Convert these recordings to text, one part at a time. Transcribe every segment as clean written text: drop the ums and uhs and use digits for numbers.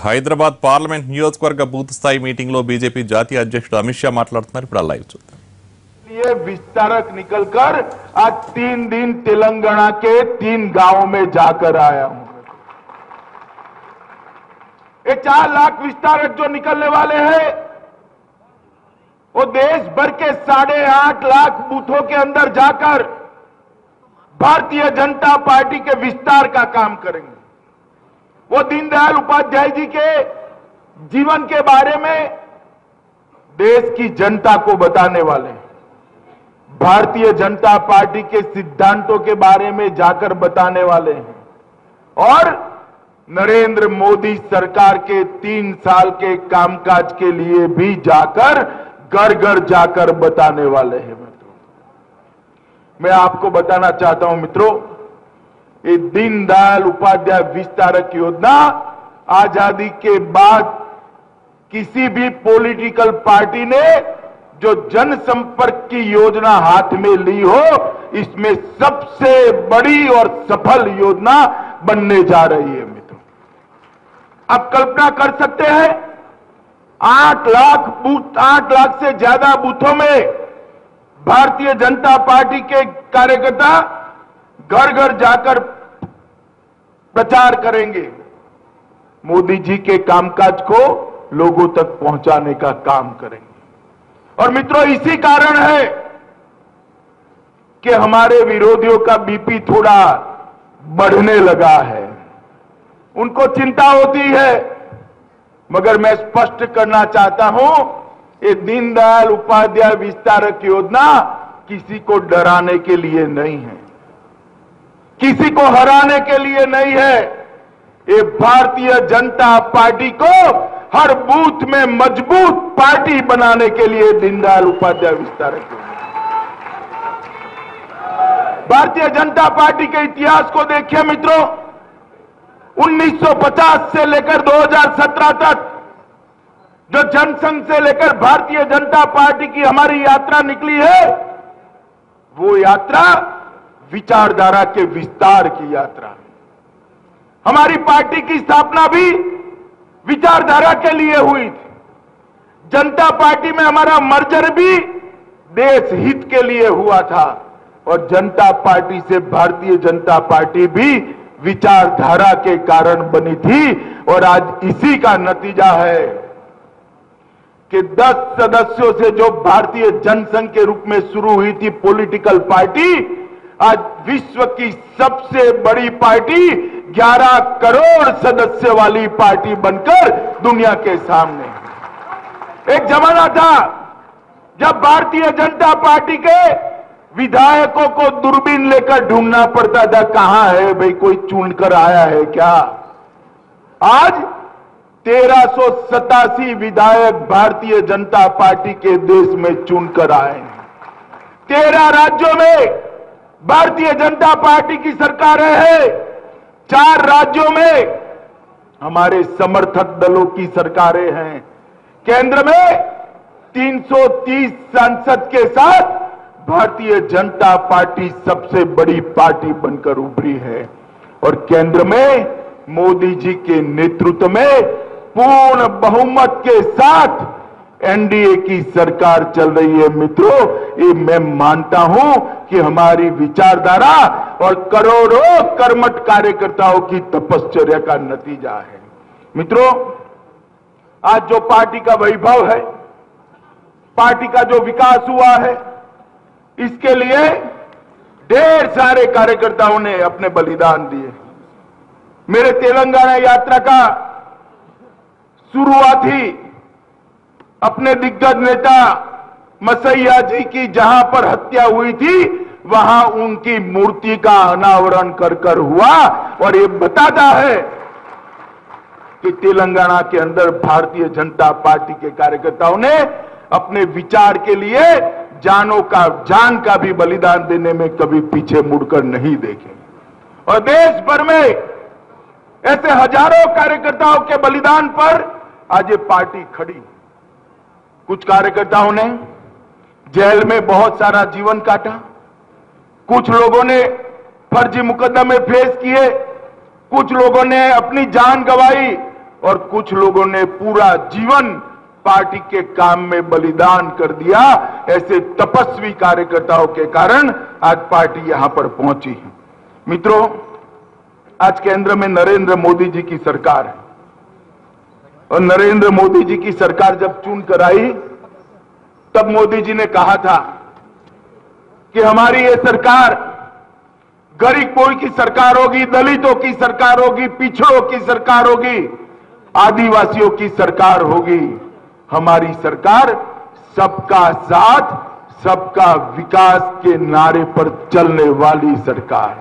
Hyderabad parliament నియోజకవర్గ booth స్థాయి meeting లో బీజేపీ జాతీయ అధ్యక్షుడు అమిత్ షా మాట్లాడుతున్నారు. ఇప్పుడు లైవ్ చూద్దాం. ये विस्तारक निकलकर आज 3 दिन तेलंगाना के 3 गांवों में जाकर आया हूं. ये 4 लाख विस्तारक जो निकलने वाले हैं वो देश भर के 8.5 लाख बूथों के अंदर जाकर भारतीय जनता पार्टी के विस्तार का काम करेंगे. वो दीनदयाल उपाध्याय जी के जीवन के बारे में देश की जनता को बताने वाले हैं. भारतीय जनता पार्टी के सिद्धांतों के बारे में जाकर बताने वाले हैं और नरेंद्र मोदी सरकार के 3 साल के कामकाज के लिए भी जाकर घर घर जाकर बताने वाले हैं. मित्रों, मैं आपको बताना चाहता हूं मित्रों, ये दीनदयाल उपाध्याय विस्तारक योजना आजादी के बाद किसी भी पॉलिटिकल पार्टी ने जो जनसंपर्क की योजना हाथ में ली हो, इसमें सबसे बड़ी और सफल योजना बनने जा रही है. मित्रों, आप कल्पना कर सकते हैं 8 लाख से ज्यादा बूथों में भारतीय जनता पार्टी के कार्यकर्ता घर घर जाकर प्रचार करेंगे. मोदी जी के कामकाज को लोगों तक पहुंचाने का काम करेंगे. और मित्रों, इसी कारण है कि हमारे विरोधियों का बीपी थोड़ा बढ़ने लगा है. उनको चिंता होती है, मगर मैं स्पष्ट करना चाहता हूं, ये दीनदयाल उपाध्याय विस्तारक योजना किसी को डराने के लिए नहीं है, किसी को हराने के लिए नहीं है. ये भारतीय जनता पार्टी को हर बूथ में मजबूत पार्टी बनाने के लिए दीनदयाल उपाध्याय विस्तारक योजना. भारतीय जनता पार्टी के इतिहास को देखिए मित्रों, 1950 से लेकर 2017 तक जो जनसंघ से लेकर भारतीय जनता पार्टी की हमारी यात्रा निकली है, वो यात्रा विचारधारा के विस्तार की यात्रा है. हमारी पार्टी की स्थापना भी विचारधारा के लिए हुई थी. जनता पार्टी में हमारा मर्जर भी देश हित के लिए हुआ था और जनता पार्टी से भारतीय जनता पार्टी भी विचारधारा के कारण बनी थी. और आज इसी का नतीजा है कि 10 सदस्यों से जो भारतीय जनसंघ के रूप में शुरू हुई थी पॉलिटिकल पार्टी, आज विश्व की सबसे बड़ी पार्टी 11 करोड़ सदस्य वाली पार्टी बनकर दुनिया के सामने. एक जमाना था जब भारतीय जनता पार्टी के विधायकों को दूरबीन लेकर ढूंढना पड़ता था, कहां है भाई, कोई चुनकर आया है क्या. आज 1387 विधायक भारतीय जनता पार्टी के देश में चुनकर आए हैं. 13 राज्यों में भारतीय जनता पार्टी की सरकारें हैं. 4 राज्यों में हमारे समर्थक दलों की सरकारें हैं. केंद्र में 330 सांसद के साथ भारतीय जनता पार्टी सबसे बड़ी पार्टी बनकर उभरी है. और केंद्र में मोदी जी के नेतृत्व में पूर्ण बहुमत के साथ एनडीए की सरकार चल रही है. मित्रों, ये मैं मानता हूं कि हमारी विचारधारा और करोड़ों कर्मठ कार्यकर्ताओं की तपश्चर्या का नतीजा है. मित्रों, आज जो पार्टी का वैभव है, पार्टी का जो विकास हुआ है, इसके लिए ढेर सारे कार्यकर्ताओं ने अपने बलिदान दिए. मेरे तेलंगाना यात्रा का शुरुआत ही अपने दिग्गज नेता मसैया जी की जहां पर हत्या हुई थी, वहां उनकी मूर्ति का अनावरण कर हुआ. और ये बताता है कि तेलंगाना के अंदर भारतीय जनता पार्टी के कार्यकर्ताओं ने अपने विचार के लिए जान का भी बलिदान देने में कभी पीछे मुड़कर नहीं देखे. और देश भर में ऐसे हजारों कार्यकर्ताओं के बलिदान पर आज ये पार्टी खड़ी. कुछ कार्यकर्ताओं ने जेल में बहुत सारा जीवन काटा, कुछ लोगों ने फर्जी मुकदमे फेस किए, कुछ लोगों ने अपनी जान गंवाई, और कुछ लोगों ने पूरा जीवन पार्टी के काम में बलिदान कर दिया। ऐसे तपस्वी कार्यकर्ताओं के कारण आज पार्टी यहां पर पहुंची है। मित्रों, आज केंद्र में नरेंद्र मोदी जी की सरकार है और नरेंद्र मोदी जी की सरकार जब चुन कर आई तब मोदी जी ने कहा था कि हमारी ये सरकार गरीबों की सरकार होगी, दलितों की सरकार होगी, पिछड़ों की सरकार होगी, आदिवासियों की सरकार होगी। हमारी सरकार सबका साथ सबका विकास के नारे पर चलने वाली सरकार।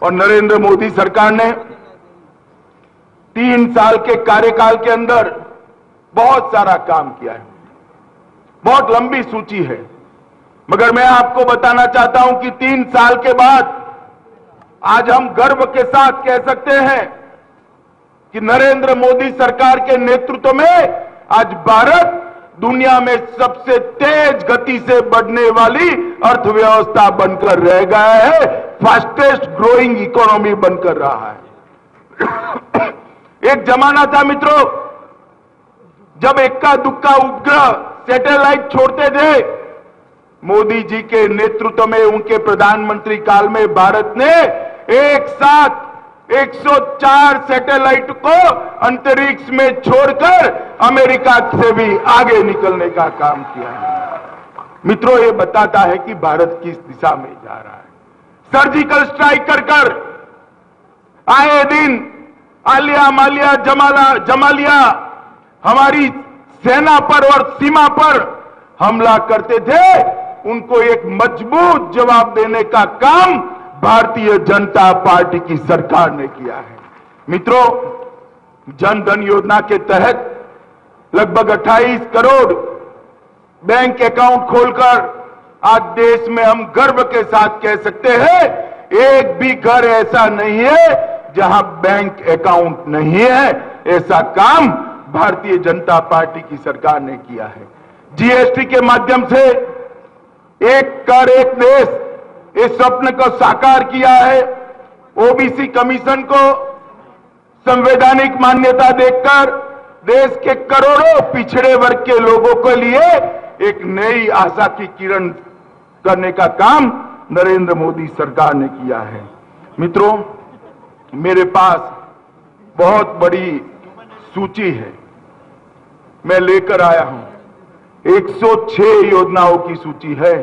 और नरेंद्र मोदी सरकार ने 3 साल के कार्यकाल के अंदर बहुत सारा काम किया है। बहुत लंबी सूची है, मगर मैं आपको बताना चाहता हूं कि 3 साल के बाद आज हम गर्व के साथ कह सकते हैं कि नरेंद्र मोदी सरकार के नेतृत्व में आज भारत दुनिया में सबसे तेज गति से बढ़ने वाली अर्थव्यवस्था बनकर रह गया है, फास्टेस्ट ग्रोइंग इकोनॉमी बनकर रहा है। एक जमाना था मित्रों, जब इक्का दुक्का उपग्रह सैटेलाइट छोड़ते थे। मोदी जी के नेतृत्व में, उनके प्रधानमंत्री काल में भारत ने एक साथ 104 सैटेलाइट को अंतरिक्ष में छोड़कर अमेरिका से भी आगे निकलने का काम किया है। मित्रों, ये बताता है कि भारत किस दिशा में जा रहा है। सर्जिकल स्ट्राइक कर आए दिन आलिया मालिया जमालिया हमारी सेना पर और सीमा पर हमला करते थे। उनको एक मजबूत जवाब देने का काम भारतीय जनता पार्टी की सरकार ने किया है। मित्रों, जन धन योजना के तहत लगभग 28 करोड़ बैंक अकाउंट खोलकर आज देश में हम गर्व के साथ कह सकते हैं, एक भी घर ऐसा नहीं है जहां बैंक अकाउंट नहीं है। ऐसा काम भारतीय जनता पार्टी की सरकार ने किया है। जीएसटी के माध्यम से एक कर एक देश, इस स्वप्न को साकार किया है। ओबीसी कमीशन को संवैधानिक मान्यता देकर देश के करोड़ों पिछड़े वर्ग के लोगों के लिए एक नई आशा की किरण करने का काम नरेंद्र मोदी सरकार ने किया है। मित्रों, मेरे पास बहुत बड़ी सूची है, मैं लेकर आया हूं। 106 योजनाओं की सूची है।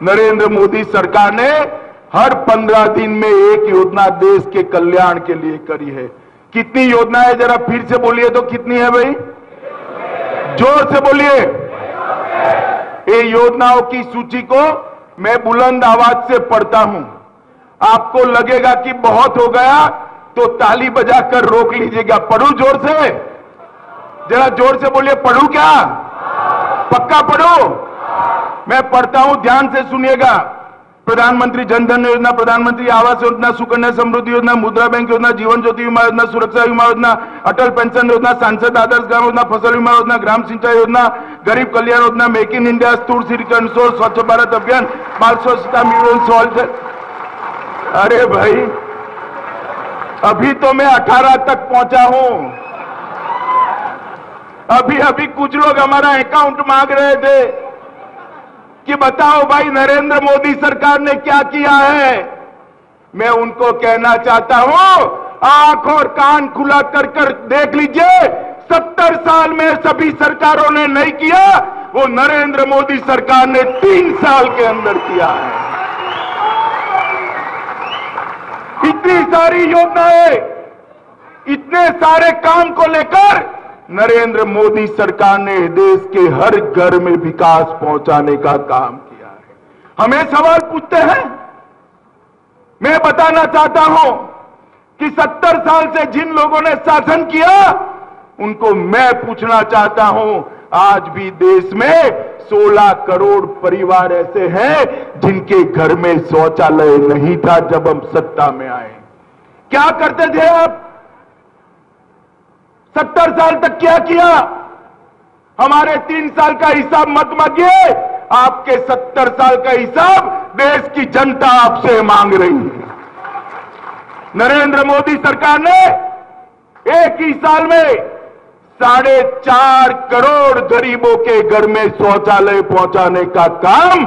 नरेंद्र मोदी सरकार ने हर 15 दिन में एक योजना देश के कल्याण के लिए करी है। कितनी योजना है, जरा फिर से बोलिए तो कितनी है भाई? जोर से बोलिए। ये योजनाओं की सूची को मैं बुलंद आवाज से पढ़ता हूं। आपको लगेगा कि बहुत हो गया तो ताली बजाकर रोक लीजिएगा। पढ़ू जोर से, जरा जोर से बोलिए। पढ़ू क्या? पक्का पढ़ू? मैं पढ़ता हूं, ध्यान से सुनिएगा। प्रधानमंत्री जन धन योजना, प्रधानमंत्री आवास योजना, सुकन्या समृद्धि योजना, मुद्रा बैंक योजना, जीवन ज्योति बीमा योजना, सुरक्षा बीमा योजना, अटल पेंशन योजना, सांसद आदर्श ग्राम योजना, फसल बीमा योजना, ग्राम सिंचाई योजना, गरीब Kalyan Yojana, make in India, स्थूल सिंचाई, स्वच्छ भारत अभियान, बाल स्वच्छता मिशन। अरे भाई, अभी तो मैं 18 तक पहुंचा हूं। अभी कुछ लोग हमारा अकाउंट मांग रहे थे कि बताओ भाई नरेंद्र मोदी सरकार ने क्या किया है। मैं उनको कहना चाहता हूं, आंख और कान खुला कर देख लीजिए। 70 साल में सभी सरकारों ने नहीं किया, वो नरेंद्र मोदी सरकार ने 3 साल के अंदर किया है। इतनी सारी योजनाएं, इतने सारे काम को लेकर नरेंद्र मोदी सरकार ने देश के हर घर में विकास पहुंचाने का काम किया है। हमें सवाल पूछते हैं, मैं बताना चाहता हूं कि 70 साल से जिन लोगों ने शासन किया, उनको मैं पूछना चाहता हूं, आज भी देश में 16 करोड़ परिवार ऐसे हैं जिनके घर में शौचालय नहीं था जब हम सत्ता में आए। क्या करते थे आप? 70 साल तक क्या किया? हमारे 3 साल का हिसाब मत मांगिए, आपके 70 साल का हिसाब देश की जनता आपसे मांग रही है। नरेंद्र मोदी सरकार ने एक ही साल में 4.5 करोड़ गरीबों के घर में शौचालय पहुंचाने का काम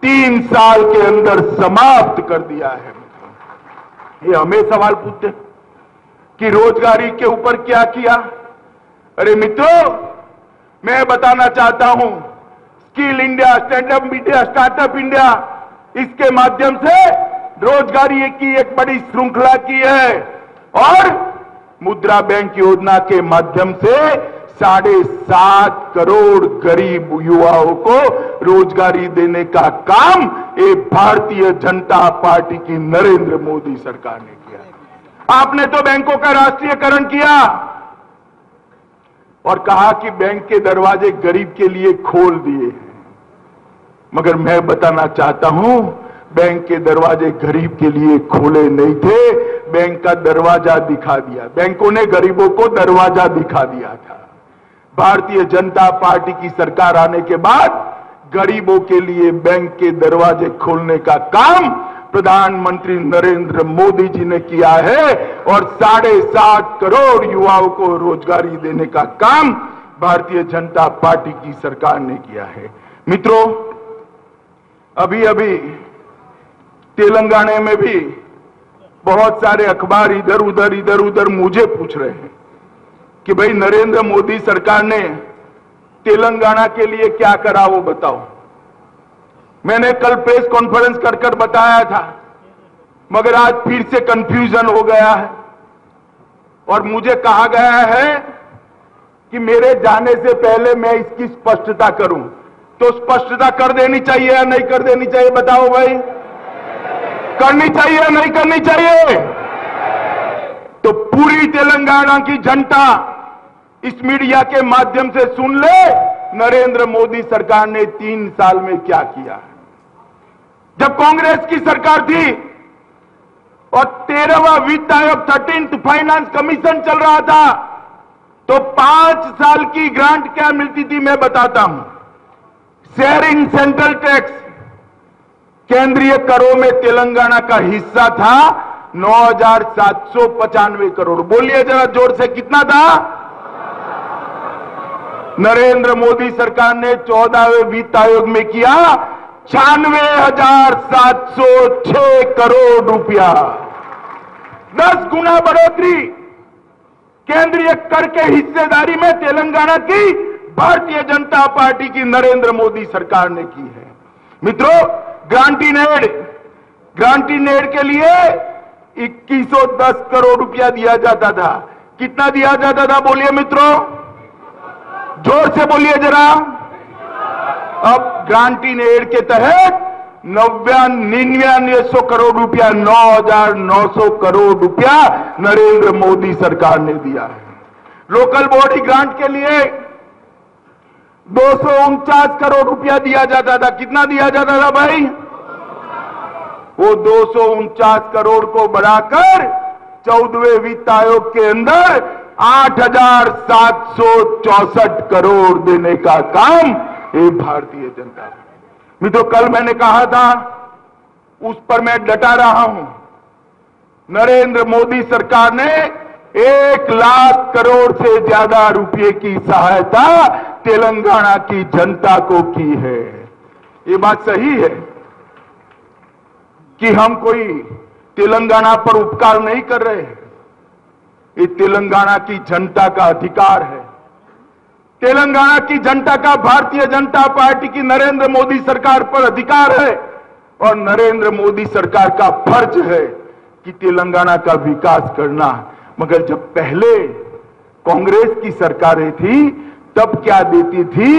3 साल के अंदर समाप्त कर दिया है। ये हमें सवाल पूछते हैं कि रोजगारी के ऊपर क्या किया। अरे मित्रों, मैं बताना चाहता हूं, skill India, stand up India, startup India, इसके माध्यम से रोजगारी की एक बड़ी श्रृंखला की है और मुद्रा बैंक योजना के माध्यम से 7.5 करोड़ गरीब युवाओं को रोजगारी देने का काम ये भारतीय जनता पार्टी की नरेंद्र मोदी सरकार ने किया। आपने तो बैंकों का राष्ट्रीयकरण किया और कहा कि बैंक के दरवाजे गरीब के लिए खोल दिए हैं, मगर मैं बताना चाहता हूं, बैंक के दरवाजे गरीब के लिए खोले नहीं थे, बैंक का दरवाजा दिखा दिया। बैंकों ने गरीबों को दरवाजा दिखा दिया था। भारतीय जनता पार्टी की सरकार आने के बाद गरीबों के लिए बैंक के दरवाजे खोलने का काम प्रधानमंत्री नरेंद्र मोदी जी ने किया है और 7.5 करोड़ युवाओं को रोजगारी देने का काम भारतीय जनता पार्टी की सरकार ने किया है। मित्रों, अभी अभी तेलंगाना में भी बहुत सारे अखबार इधर उधर मुझे पूछ रहे हैं कि भाई नरेंद्र मोदी सरकार ने तेलंगाना के लिए क्या करा, वो बताओ। मैंने कल प्रेस कॉन्फ्रेंस कर बताया था, मगर आज फिर से कंफ्यूजन हो गया है और मुझे कहा गया है कि मेरे जाने से पहले मैं इसकी स्पष्टता करूं। तो स्पष्टता कर देनी चाहिए या नहीं कर देनी चाहिए, बताओ भाई। करनी चाहिए या नहीं करनी चाहिए? तो पूरी तेलंगाना की जनता इस मीडिया के माध्यम से सुन ले, नरेंद्र मोदी सरकार ने 3 साल में क्या किया। जब कांग्रेस की सरकार थी और 13वां वित्त आयोग 13th फाइनेंस कमीशन चल रहा था, तो 5 साल की ग्रांट क्या मिलती थी मैं बताता हूं। शेयरिंग सेंट्रल टैक्स, केंद्रीय करों में तेलंगाना का हिस्सा था 9,795 करोड़। बोलिए जरा जोर से, कितना था? नरेंद्र मोदी सरकार ने 14वें वित्त आयोग में किया 96,706 करोड़ रुपया, 10 गुना बढ़ोतरी केंद्रीय कर के हिस्सेदारी में तेलंगाना की भारतीय जनता पार्टी की नरेंद्र मोदी सरकार ने की है। मित्रों, ग्रांटी नेड के लिए 2110 करोड़ रुपया दिया जाता था। कितना दिया जाता था बोलिए मित्रों, जोर से बोलिए जरा। अब ग्रांटी नेड के तहत 99 करोड़ रुपया, 9,900 करोड़ रुपया नरेंद्र मोदी सरकार ने दिया है। लोकल बॉडी ग्रांट के लिए 249 करोड़ रुपया दिया जाता था। कितना दिया जाता था भाई? वो 249 करोड़ को बढ़ाकर 14वें वित्त आयोग के अंदर 8,764 करोड़ देने का काम ये भारतीय जनता। मित्रों, कल मैंने कहा था, उस पर मैं डटा रहा हूं, नरेंद्र मोदी सरकार ने 1 लाख करोड़ से ज्यादा रुपए की सहायता तेलंगाना की जनता को की है। ये बात सही है कि हम कोई तेलंगाना पर उपकार नहीं कर रहे हैं। ये तेलंगाना की जनता का अधिकार है। तेलंगाना की जनता का भारतीय जनता पार्टी की नरेंद्र मोदी सरकार पर अधिकार है और नरेंद्र मोदी सरकार का फर्ज है कि तेलंगाना का विकास करना। मगर जब पहले कांग्रेस की सरकारें थी तब क्या देती थी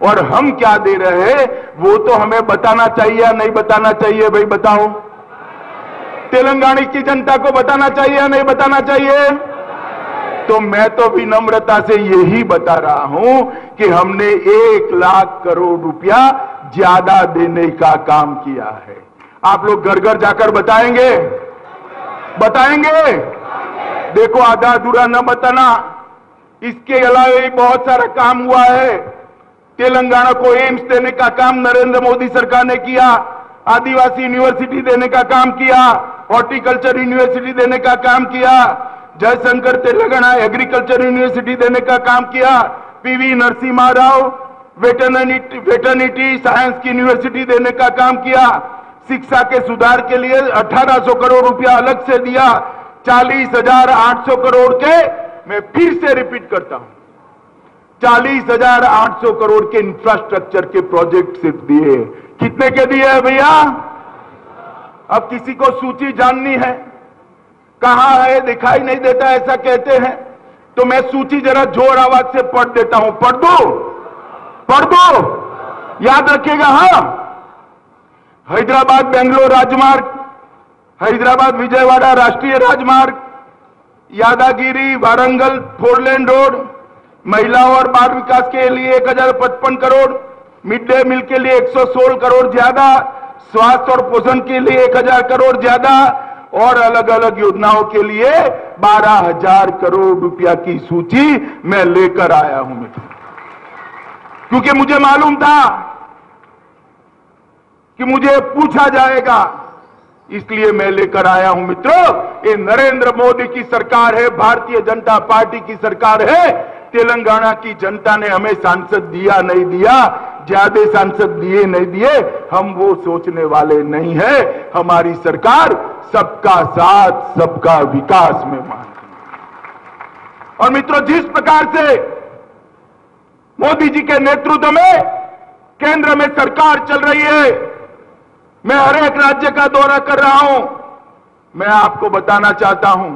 और हम क्या दे रहे हैं, वो तो हमें बताना चाहिए या नहीं बताना चाहिए भाई, बताओ। तेलंगाना की जनता को बताना चाहिए या नहीं बताना चाहिए? तो मैं तो विनम्रता से यही बता रहा हूं कि हमने 1 लाख करोड़ रुपया ज्यादा देने का काम किया है। आप लोग घर घर जाकर बताएंगे? देखो, आधा अधूरा न बताना। इसके अलावा भी बहुत सारा काम हुआ है। तेलंगाना को एम्स देने का काम नरेंद्र मोदी सरकार ने किया, आदिवासी यूनिवर्सिटी देने का काम किया, हॉर्टिकल्चर यूनिवर्सिटी देने का काम किया, जयशंकर तेलंगाना एग्रीकल्चर यूनिवर्सिटी देने का काम किया, PV Narasimha Rao veterinary science की यूनिवर्सिटी देने का काम किया, शिक्षा के सुधार के लिए 1800 करोड़ रुपया अलग से दिया, 40,800 करोड़ के, मैं फिर से रिपीट करता हूं, 40,800 करोड़ के इंफ्रास्ट्रक्चर के प्रोजेक्ट सिर्फ दिए। कितने के दिए हैं भैया? अब किसी को सूची जाननी है, कहां है, दिखाई नहीं देता ऐसा कहते हैं, तो मैं सूची जरा जोर आवाज से पढ़ देता हूं। पढ़ दो, याद रखिएगा। हाँ, हैदराबाद बेंगलोर राजमार्ग, हैदराबाद विजयवाड़ा राष्ट्रीय राजमार्ग, यादागिरी वारंगल 4 लेन रोड, महिलाओं और बाल विकास के लिए 1055 करोड़, मिड डे मील के लिए 116 करोड़ ज्यादा, स्वास्थ्य और पोषण के लिए 1000 करोड़ ज्यादा, और अलग अलग योजनाओं के लिए 12,000 करोड़ रुपया की सूची मैं लेकर आया हूं मित्रों, क्योंकि मुझे मालूम था कि मुझे पूछा जाएगा, इसलिए मैं लेकर आया हूं मित्रों। ये नरेंद्र मोदी की सरकार है, भारतीय जनता पार्टी की सरकार है। तेलंगाना की जनता ने हमें सांसद दिया नहीं दिया, ज्यादा सांसद दिए नहीं दिए, हम वो सोचने वाले नहीं है। हमारी सरकार सबका साथ सबका विकास में मानती है। और मित्रों, जिस प्रकार से मोदी जी के नेतृत्व में केंद्र में सरकार चल रही है, मैं हर एक राज्य का दौरा कर रहा हूं, मैं आपको बताना चाहता हूं,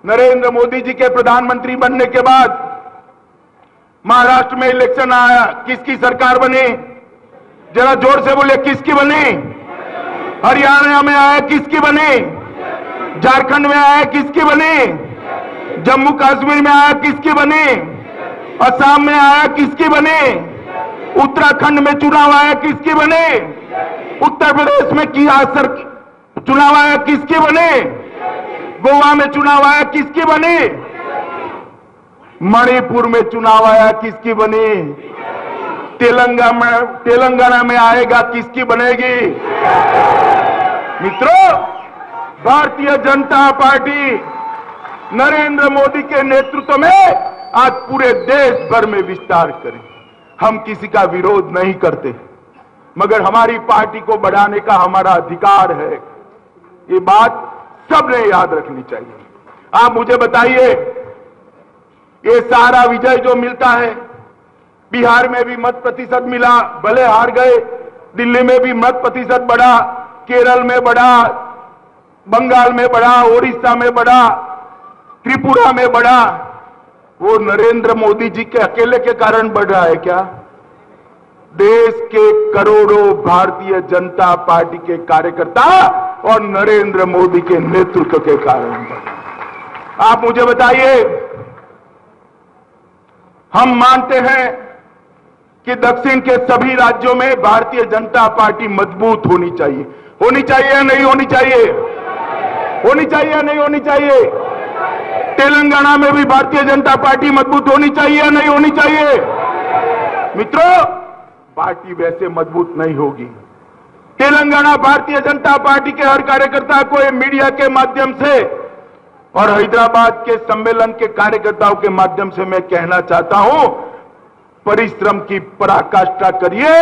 नरेंद्र मोदी जी के प्रधानमंत्री बनने के बाद महाराष्ट्र में इलेक्शन आया, किसकी सरकार बनी? जरा जोर से बोलिए, किसकी बनी? हरियाणा में आया, किसकी बनी? झारखंड में आया, किसकी बनी? जम्मू कश्मीर में आया, किसकी बनी? असम में आया, किसकी बनी? उत्तराखंड में चुनाव आया, किसकी बनी? उत्तर प्रदेश में चुनाव आया, किसकी बनी? गोवा में चुनाव आया, किसकी बनी? मणिपुर में चुनाव आया, किसकी बनी? तेलंगाना में आएगा, किसकी बनेगी? मित्रों, भारतीय जनता पार्टी नरेंद्र मोदी के नेतृत्व में आज पूरे देश भर में विस्तार करे। हम किसी का विरोध नहीं करते, मगर हमारी पार्टी को बढ़ाने का हमारा अधिकार है। ये बात सबने याद रखनी चाहिए। आप मुझे बताइए, ये सारा विजय जो मिलता है, बिहार में भी मत प्रतिशत मिला, भले हार गए, दिल्ली में भी मत प्रतिशत बढ़ा, केरल में बढ़ा, बंगाल में बढ़ा, ओडिशा में बढ़ा, त्रिपुरा में बढ़ा, वो नरेंद्र मोदी जी के अकेले के कारण बढ़ रहा है क्या? देश के करोड़ों भारतीय जनता पार्टी के कार्यकर्ता और नरेंद्र मोदी के नेतृत्व के कारण बढ़ रहा है। आप मुझे बताइए, हम मानते हैं कि दक्षिण के सभी राज्यों में भारतीय जनता पार्टी मजबूत होनी चाहिए। होनी चाहिए या नहीं होनी चाहिए? होनी चाहिए या नहीं होनी चाहिए? तेलंगाना में भी भारतीय जनता पार्टी मजबूत होनी चाहिए या नहीं होनी चाहिए? मित्रों, पार्टी वैसे मजबूत नहीं होगी। तेलंगाना भारतीय जनता पार्टी के हर कार्यकर्ता को मीडिया के माध्यम से और हैदराबाद के सम्मेलन के कार्यकर्ताओं के माध्यम से मैं कहना चाहता हूं, परिश्रम की पराकाष्ठा करिए,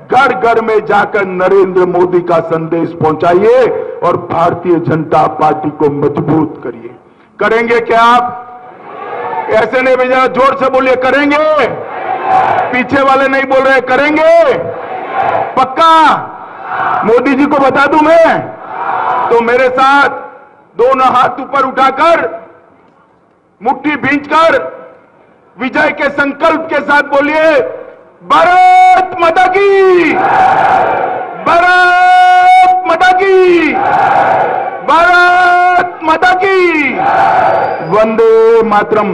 घर घर में जाकर नरेंद्र मोदी का संदेश पहुंचाइए और भारतीय जनता पार्टी को मजबूत करिए। करेंगे क्या आप? ऐसे नहीं भैया, जोर से बोलिए, करेंगे? पीछे वाले नहीं बोल रहे, करेंगे? पक्का? मोदी जी को बता दूं मैं, तो मेरे साथ दोनों हाथ ऊपर उठाकर, मुट्ठी भींचकर विजय के संकल्प के साथ बोलिए, भारत माता की, भारत माता की, भारत माता की, वंदे मातरम।